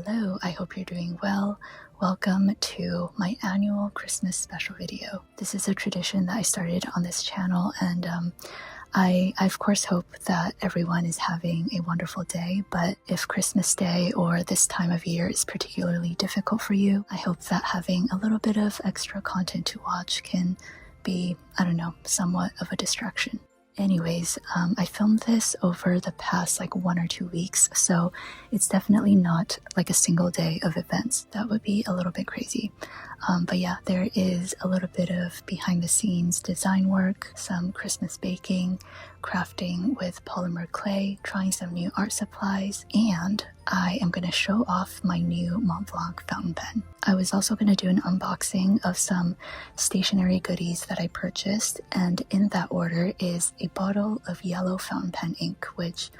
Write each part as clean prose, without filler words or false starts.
Hello, I hope you're doing well. Welcome to my annual Christmas special video. This is a tradition that I started on this channel, and I of course hope that everyone is having a wonderful day, but if Christmas Day or this time of year is particularly difficult for you, I hope that having a little bit of extra content to watch can be, I don't know, somewhat of a distraction. Anyways, I filmed this over the past 1 or 2 weeks, so it's definitely not like a single day of events. That would be a little bit crazy. But yeah, there is a little bit of behind the scenes design work, some Christmas baking, crafting with polymer clay, trying some new art supplies, and I am going to show off my new Montblanc fountain pen. I was also going to do an unboxing of some stationery goodies that I purchased, and in that order is a bottle of yellow fountain pen ink, which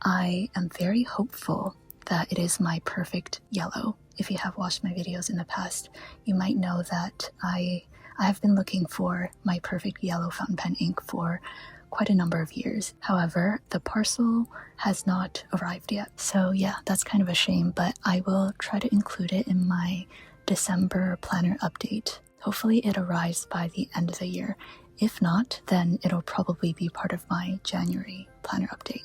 I am very hopeful that it is my perfect yellow. If you have watched my videos in the past, you might know that I have been looking for my perfect yellow fountain pen ink for quite a number of years. However, the parcel has not arrived yet. So yeah, that's kind of a shame, but I will try to include it in my December planner update. Hopefully it arrives by the end of the year. If not, then it'll probably be part of my January planner update.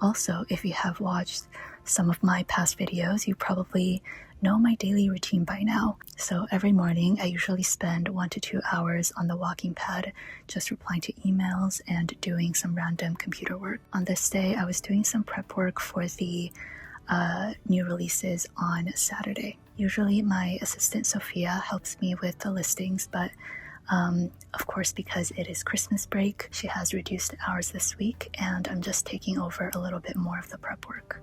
Also, if you have watched some of my past videos, you probably know my daily routine by now. So every morning, I usually spend 1 to 2 hours on the walking pad, just replying to emails and doing some random computer work. On this day, I was doing some prep work for the new releases on Saturday. Usually my assistant Sophia helps me with the listings, but of course, because it is Christmas break, she has reduced hours this week, and I'm just taking over a little bit more of the prep work.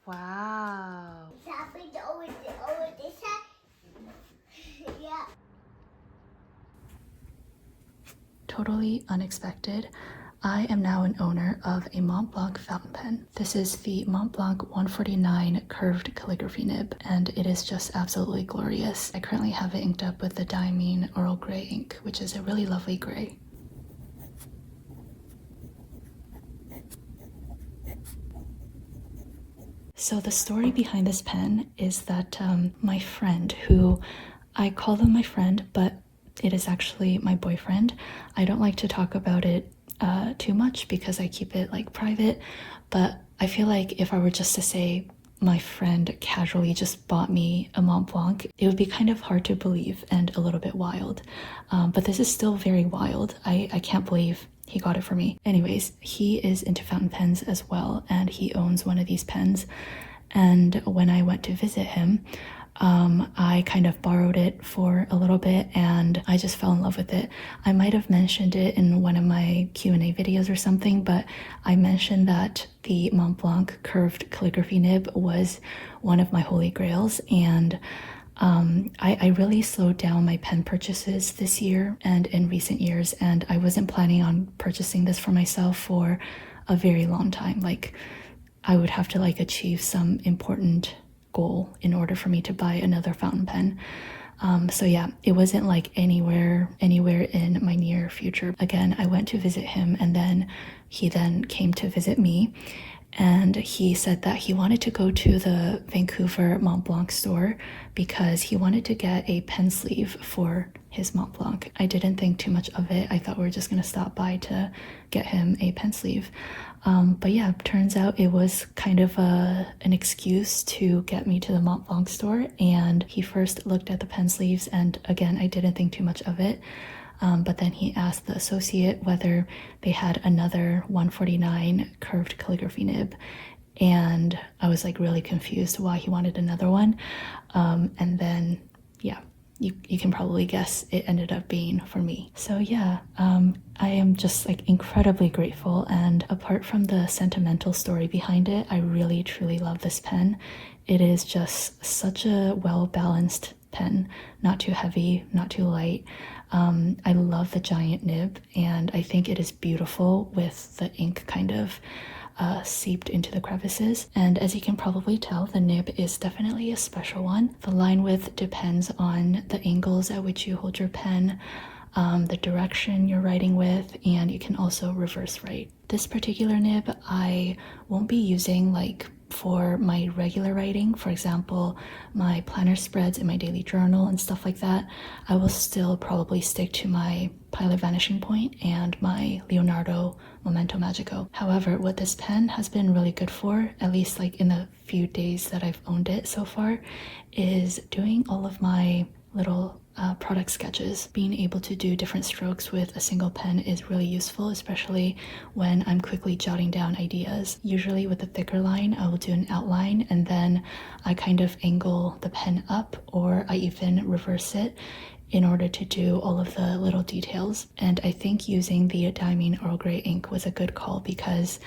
Wow. Totally unexpected, I am now an owner of a Montblanc fountain pen. This is the Montblanc 149 curved calligraphy nib, and it is just absolutely glorious. I currently have it inked up with the Diamine Earl Grey ink, which is a really lovely gray. So the story behind this pen is that my friend, who I call them my friend, but it is actually my boyfriend. I don't like to talk about it too much because I keep it private, but I feel like if I were just to say my friend casually just bought me a Montblanc, it would be kind of hard to believe and a little bit wild. But this is still very wild. I can't believe he got it for me. Anyways, he is into fountain pens as well, and he owns one of these pens. And when I went to visit him, I kind of borrowed it for a little bit and I just fell in love with it. I might have mentioned it in one of my Q&A videos or something, but I mentioned that the Montblanc curved calligraphy nib was one of my holy grails, and I really slowed down my pen purchases this year and in recent years, and I wasn't planning on purchasing this for myself for a very long time. I would have to achieve some important goal in order for me to buy another fountain pen. So yeah, it wasn't anywhere in my near future. Again, I went to visit him, and then he came to visit me, and he said that he wanted to go to the Vancouver Montblanc store because he wanted to get a pen sleeve for his Montblanc. I didn't think too much of it. I thought we were just gonna stop by to get him a pen sleeve. But yeah, turns out it was kind of an excuse to get me to the Montblanc store, and he first looked at the pen sleeves, and again, I didn't think too much of it. But then he asked the associate whether they had another 149 curved calligraphy nib, and I was really confused why he wanted another one. And then yeah, you can probably guess it ended up being for me. So yeah, I am just incredibly grateful, and apart from the sentimental story behind it, I really truly love this pen. It is just such a well-balanced pen. Not too heavy, not too light. I love the giant nib, and I think it is beautiful with the ink kind of seeped into the crevices. And as you can probably tell, the nib is definitely a special one. The line width depends on the angles at which you hold your pen, the direction you're writing with, and you can also reverse write. This particular nib I won't be using like for my regular writing, for example, my planner spreads in my daily journal and stuff like that. I will still probably stick to my Pilot Vanishing Point and my Leonardo Momento Magico. However, what this pen has been really good for, at least like in the few days that I've owned it so far, is doing all of my little product sketches. Being able to do different strokes with a single pen is really useful, especially when I'm quickly jotting down ideas. Usually with a thicker line, I will do an outline and then I kind of angle the pen up, or I even reverse it in order to do all of the little details. And I think using the Diamine Earl Grey ink was a good call because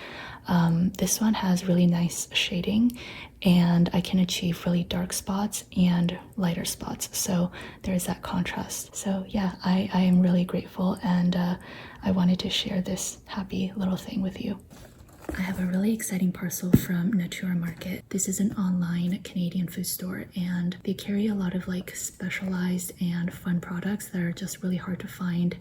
this one has really nice shading and I can achieve really dark spots and lighter spots, so there is that contrast. So yeah, I am really grateful, and I wanted to share this happy little thing with you. I have a really exciting parcel from Natura Market. This is an online Canadian food store, and they carry a lot of like specialized and fun products that are just really hard to find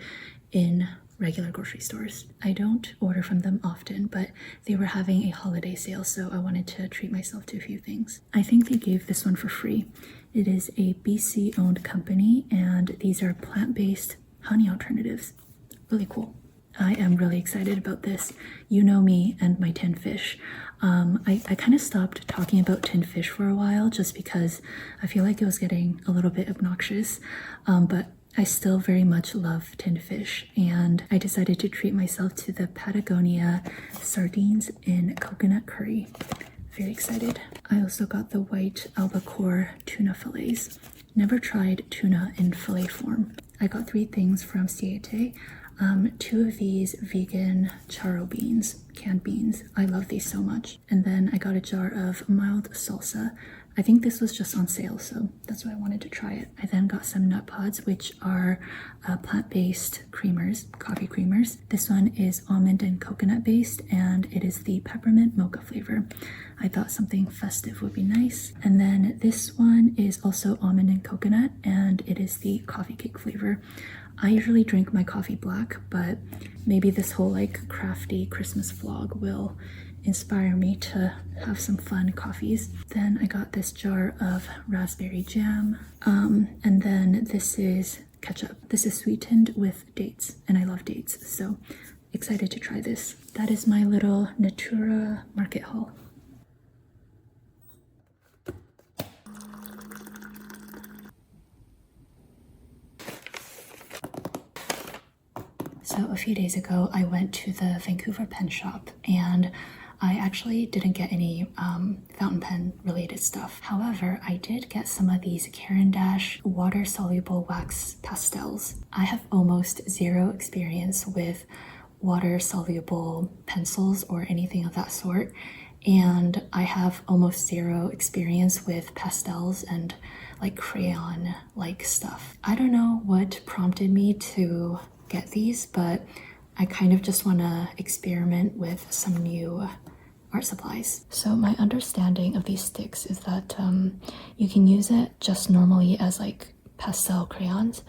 in regular grocery stores. I don't order from them often, but they were having a holiday sale, so I wanted to treat myself to a few things. I think they gave this one for free. It is a BC owned company, and these are plant-based honey alternatives. Really cool. I am really excited about this. You know me and my tin fish. I kind of stopped talking about tin fish for a while just because I feel like it was getting a little bit obnoxious, but I still very much love tin fish, and I decided to treat myself to the Patagonia sardines in coconut curry. Very excited. I also got the white albacore tuna fillets. Never tried tuna in fillet form. I got 3 things from Siete. 2 of these vegan charo beans, canned beans. I love these so much. And then I got a jar of mild salsa. I think this was just on sale, so that's why I wanted to try it. I then got some nut pods, which are plant-based creamers, coffee creamers. This one is almond and coconut based, and it is the peppermint mocha flavor. I thought something festive would be nice. And then this one is also almond and coconut, and it is the coffee cake flavor. I usually drink my coffee black, but maybe this whole like crafty Christmas vlog will inspire me to have some fun coffees. Then I got this jar of raspberry jam, and then this is ketchup. This is sweetened with dates, and I love dates, so excited to try this. That is my little Natura Market haul. So a few days ago, I went to the Vancouver pen shop, and I actually didn't get any fountain pen related stuff. However, I did get some of these Caran d'Ache water-soluble wax pastels. I have almost zero experience with water-soluble pencils or anything of that sort, and I have almost zero experience with pastels and like crayon-like stuff. I don't know what prompted me to get these, but I kind of just want to experiment with some new art supplies. So my understanding of these sticks is that you can use it just normally as like pastel crayons,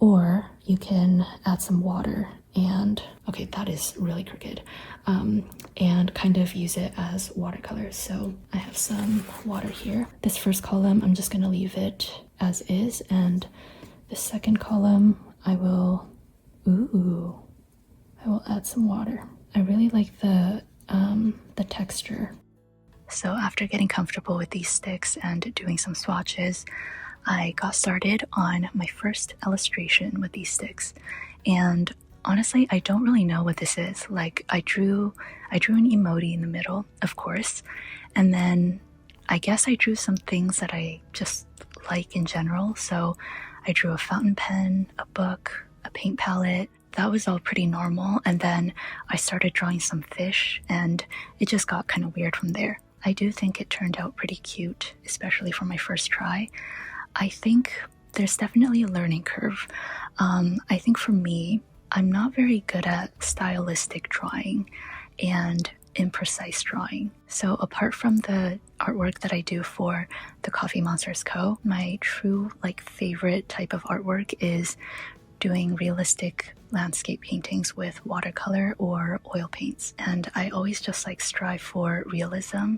or you can add some water and, okay, that is really crooked, and kind of use it as watercolors. So I have some water here. This first column, I'm just going to leave it as is, and the second column, I will add some water. I really like the texture. So after getting comfortable with these sticks and doing some swatches, I got started on my first illustration with these sticks. And honestly, I don't really know what this is. Like I drew an emoji in the middle, of course, and then I guess I drew some things that I just like in general. So I drew a fountain pen, a book, a paint palette. That was all pretty normal, and then I started drawing some fish, and it just got kind of weird from there. I do think it turned out pretty cute, especially for my first try. I think there's definitely a learning curve. I think for me, I'm not very good at stylistic drawing and imprecise drawing. So apart from the artwork that I do for TheCoffeeMonsterzCO, my true favorite type of artwork is doing realistic landscape paintings with watercolor or oil paints. And I always just strive for realism.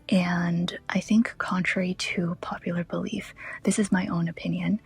And I think contrary to popular belief, this is my own opinion,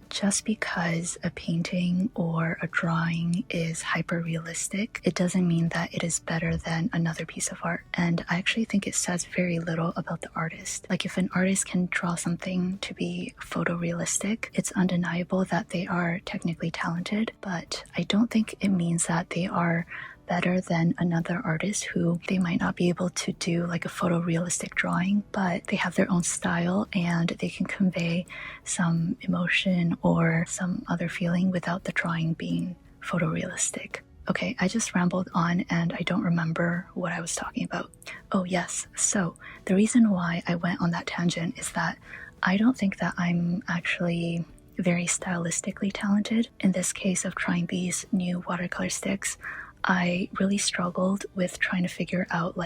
just because a painting or a drawing is hyper-realistic, it doesn't mean that it is better than another piece of art. And I actually think it says very little about the artist. If an artist can draw something to be photorealistic, it's undeniable that they are technically talented, but I don't think it means that they are better than another artist who they might not be able to do a photorealistic drawing, but they have their own style and they can convey some emotion or some other feeling without the drawing being photorealistic. Okay, I just rambled on and I don't remember what I was talking about. Oh yes, so the reason why I went on that tangent is that I don't think that I'm actually very stylistically talented. In this case of trying these new watercolor sticks, I really struggled with trying to figure out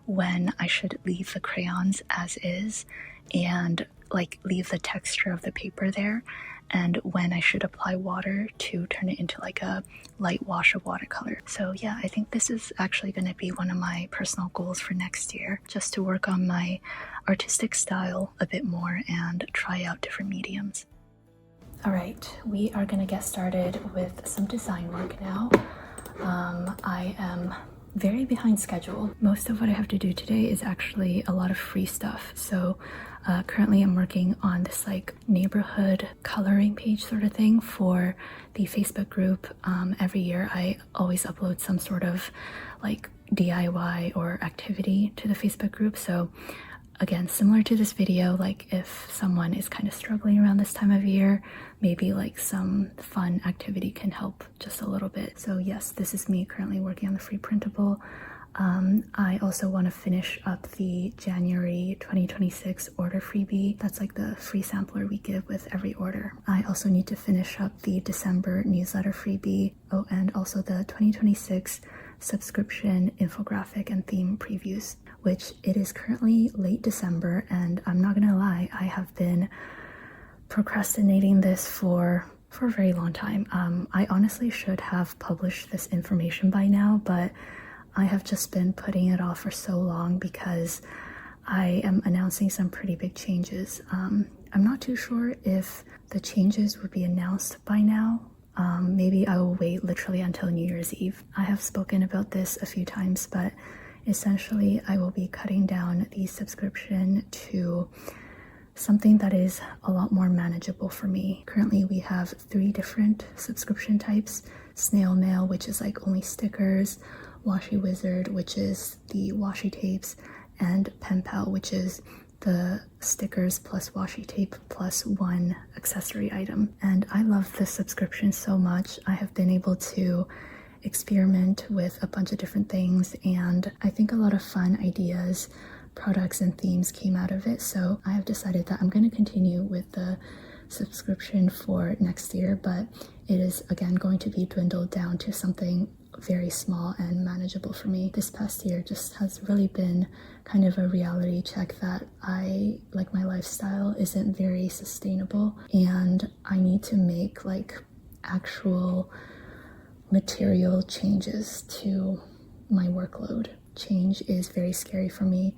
when I should leave the crayons as is and leave the texture of the paper there, and when I should apply water to turn it into a light wash of watercolor. So yeah, I think this is actually going to be one of my personal goals for next year, just to work on my artistic style a bit more and try out different mediums. Alright, we are going to get started with some design work now. I am very behind schedule. Most of what I have to do today is actually a lot of free stuff. So currently I'm working on this neighborhood coloring page sort of thing for the Facebook group. Every year I always upload some sort of DIY or activity to the Facebook group. So again, similar to this video, if someone is kind of struggling around this time of year, maybe some fun activity can help just a little bit. So yes, this is me currently working on the free printable. I also want to finish up the January 2026 order freebie. That's the free sampler we give with every order. I also need to finish up the December newsletter freebie. Oh, and also the 2026 subscription infographic and theme previews, which it is currently late December, and I'm not gonna lie, I have been procrastinating this for a very long time. I honestly should have published this information by now, but I have just been putting it off for so long because I am announcing some pretty big changes. I'm not too sure if the changes would be announced by now. Maybe I will wait literally until New Year's Eve. I have spoken about this a few times, but essentially I will be cutting down the subscription to something that is a lot more manageable for me. Currently we have 3 different subscription types: Snail Mail, which is only stickers; Washi Wizard, which is the washi tapes; and Pen Pal, which is the stickers plus washi tape plus 1 accessory item. And I love this subscription so much. I have been able to experiment with a bunch of different things, and I think a lot of fun ideas, products, and themes came out of it. So I have decided that I'm going to continue with the subscription for next year, but it is again going to be dwindled down to something very small and manageable for me. This past year just has really been kind of a reality check that my lifestyle isn't very sustainable, and I need to make actual material changes to my workload. Change is very scary for me,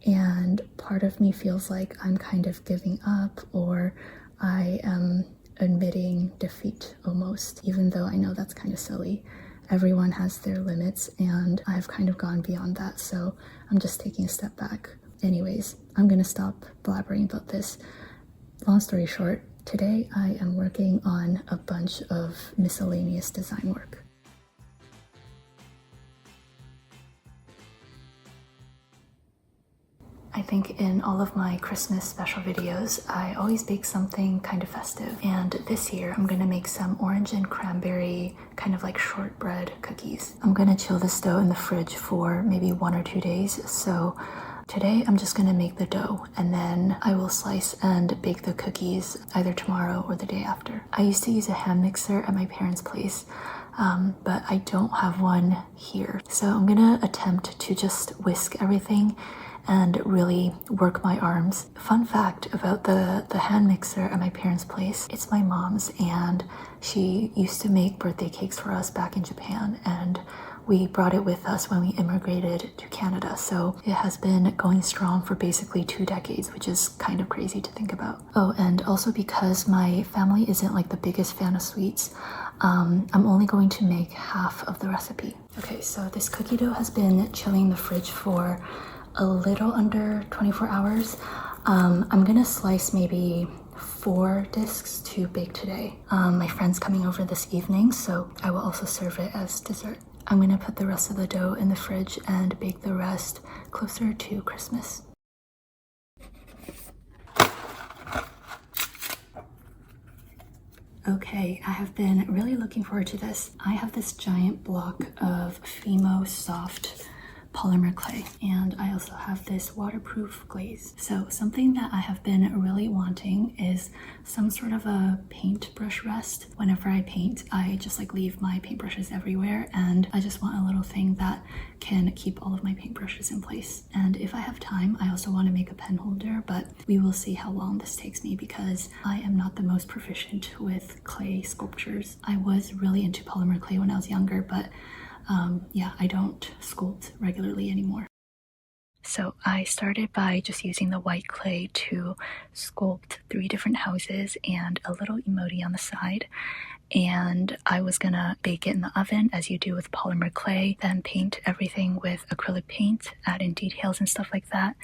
and part of me feels like I'm kind of giving up, or I am admitting defeat almost, even though I know that's kind of silly. Everyone has their limits, and I've kind of gone beyond that, so I'm just taking a step back. Anyways, I'm gonna stop blabbering about this. Long story short, today I am working on a bunch of miscellaneous design work. I think in all of my Christmas special videos, I always bake something kind of festive. And this year, I'm gonna make some orange and cranberry kind of shortbread cookies. I'm gonna chill this dough in the fridge for maybe 1 or 2 days, so Today I'm just gonna make the dough and then I will slice and bake the cookies either tomorrow or the day after. I used to use a hand mixer at my parents' place, but I don't have one here. So I'm gonna attempt to just whisk everything and really work my arms. Fun fact about the hand mixer at my parents' place, it's my mom's, and she used to make birthday cakes for us back in Japan, and we brought it with us when we immigrated to Canada. So it has been going strong for basically 2 decades, which is kind of crazy to think about. Oh, and also because my family isn't like the biggest fan of sweets, I'm only going to make half of the recipe. Okay, so this cookie dough has been chilling in the fridge for a little under 24 hours. I'm gonna slice maybe 4 discs to bake today. My friend's coming over this evening, so I will also serve it as dessert. I'm gonna put the rest of the dough in the fridge and bake the rest closer to Christmas. Okay, I have been really looking forward to this. I have this giant block of Fimo Soft polymer clay, and I also have this waterproof glaze. So something that I have been really wanting is some sort of a paintbrush rest. Whenever I paint, I just like leave my paintbrushes everywhere, and I just want a little thing that can keep all of my paintbrushes in place. And if I have time, I also want to make a pen holder, but we will see how long this takes me because I am not the most proficient with clay sculptures. I was really into polymer clay when I was younger, but yeah, I don't sculpt regularly anymore. So I started by just using the white clay to sculpt 3 different houses and a little emoji on the side. And I was gonna bake it in the oven as you do with polymer clay, then paint everything with acrylic paint, add in details and stuff like that,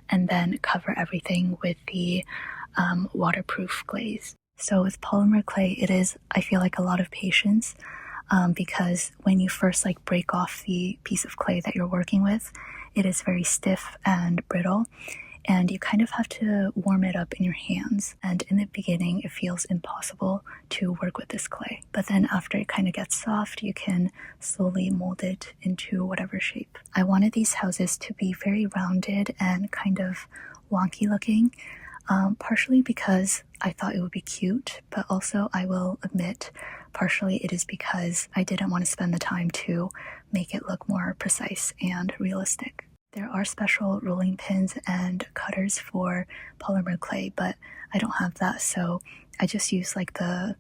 and then cover everything with the waterproof glaze. So with polymer clay, it is, I feel like, a lot of patience. Because when you first like break off the piece of clay that you're working with, it is very stiff and brittle, and you kind of have to warm it up in your hands. And in the beginning, it feels impossible to work with this clay. But then after it kind of gets soft, you can slowly mold it into whatever shape. I wanted these houses to be very rounded and kind of wonky looking, partially because I thought it would be cute, but also I will admit, partially it is because I didn't want to spend the time to make it look more precise and realistic. There are special rolling pins and cutters for polymer clay, but I don't have that, so I just use like the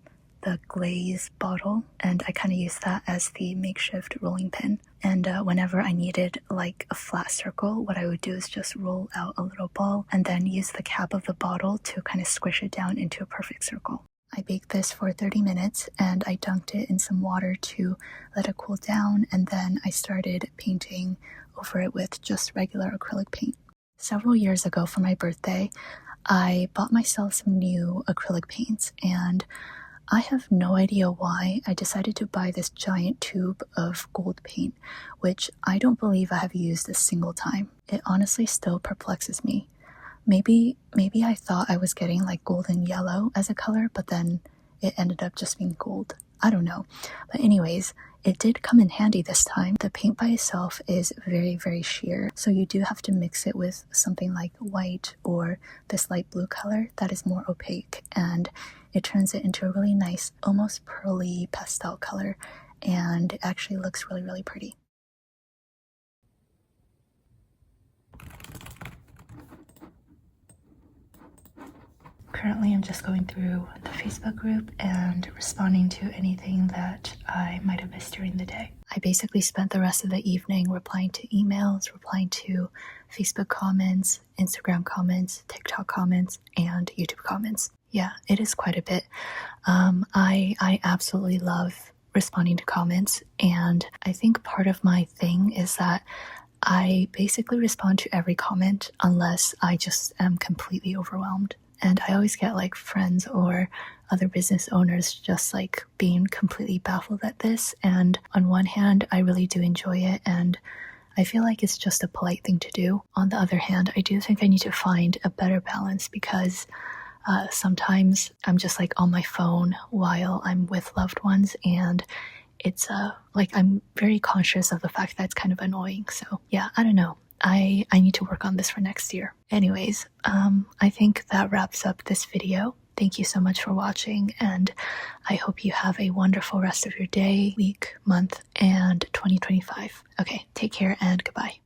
glaze bottle, and I kind of use that as the makeshift rolling pin. And whenever I needed like a flat circle, what I would do is just roll out a little ball and then use the cap of the bottle to kind of squish it down into a perfect circle. I baked this for 30 minutes and I dunked it in some water to let it cool down, and then I started painting over it with just regular acrylic paint. Several years ago for my birthday, I bought myself some new acrylic paints, and I have no idea why I decided to buy this giant tube of gold paint, which I don't believe I have used a single time. It honestly still perplexes me. Maybe I thought I was getting like golden yellow as a color, but then it ended up just being gold. I don't know. But anyways, it did come in handy this time. The paint by itself is very, very sheer, so you do have to mix it with something like white or this light blue color that is more opaque, and it turns it into a really nice, almost pearly pastel color, and it actually looks really, really pretty. Currently, I'm just going through the Facebook group and responding to anything that I might have missed during the day. I basically spent the rest of the evening replying to emails, replying to Facebook comments, Instagram comments, TikTok comments, and YouTube comments. Yeah, it is quite a bit. I absolutely love responding to comments, and I think part of my thing is that I basically respond to every comment unless I just am completely overwhelmed. And I always get like friends or other business owners just like being completely baffled at this. And on one hand, I really do enjoy it, and I feel like it's just a polite thing to do. On the other hand, I do think I need to find a better balance, because sometimes I'm just like on my phone while I'm with loved ones, and it's like I'm very conscious of the fact that it's kind of annoying. So yeah, I don't know. I need to work on this for next year. Anyways, I think that wraps up this video. Thank you so much for watching, and I hope you have a wonderful rest of your day, week, month, and 2025. Okay, take care and goodbye.